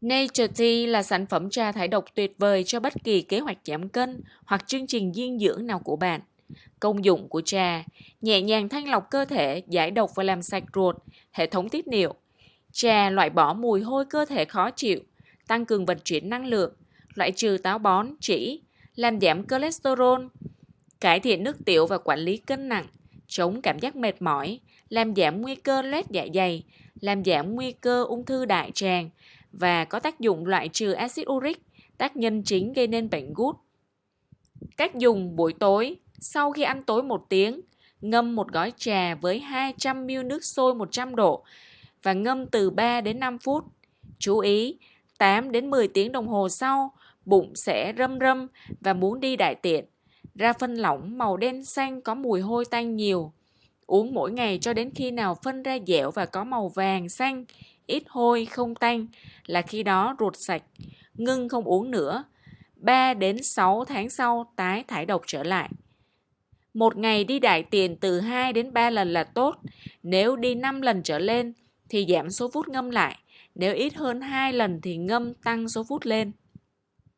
Nature Tea là sản phẩm trà thải độc tuyệt vời cho bất kỳ kế hoạch giảm cân hoặc chương trình dinh dưỡng nào của bạn. Công dụng của trà: nhẹ nhàng thanh lọc cơ thể, giải độc và làm sạch ruột, hệ thống tiết niệu. Trà loại bỏ mùi hôi cơ thể khó chịu, tăng cường vận chuyển năng lượng, loại trừ táo bón, trĩ, làm giảm cholesterol, cải thiện nước tiểu và quản lý cân nặng, chống cảm giác mệt mỏi, làm giảm nguy cơ loét dạ dày, làm giảm nguy cơ ung thư đại tràng và có tác dụng loại trừ axit uric, tác nhân chính gây nên bệnh gút. Cách dùng: buổi tối, sau khi ăn tối 1 tiếng, ngâm một gói trà với 200 ml nước sôi 100 độ và ngâm từ 3 đến 5 phút. Chú ý, 8 đến 10 tiếng đồng hồ sau, bụng sẽ râm râm và muốn đi đại tiện. Ra phân lỏng màu đen xanh có mùi hôi tanh nhiều. Uống mỗi ngày cho đến khi nào phân ra dẻo và có màu vàng xanh, ít hôi, không tanh là khi đó ruột sạch. Ngưng không uống nữa. 3 đến 6 tháng sau tái thải độc trở lại. Một ngày đi đại tiện từ 2 đến 3 lần là tốt. Nếu đi 5 lần trở lên thì giảm số phút ngâm lại. Nếu ít hơn 2 lần thì ngâm tăng số phút lên.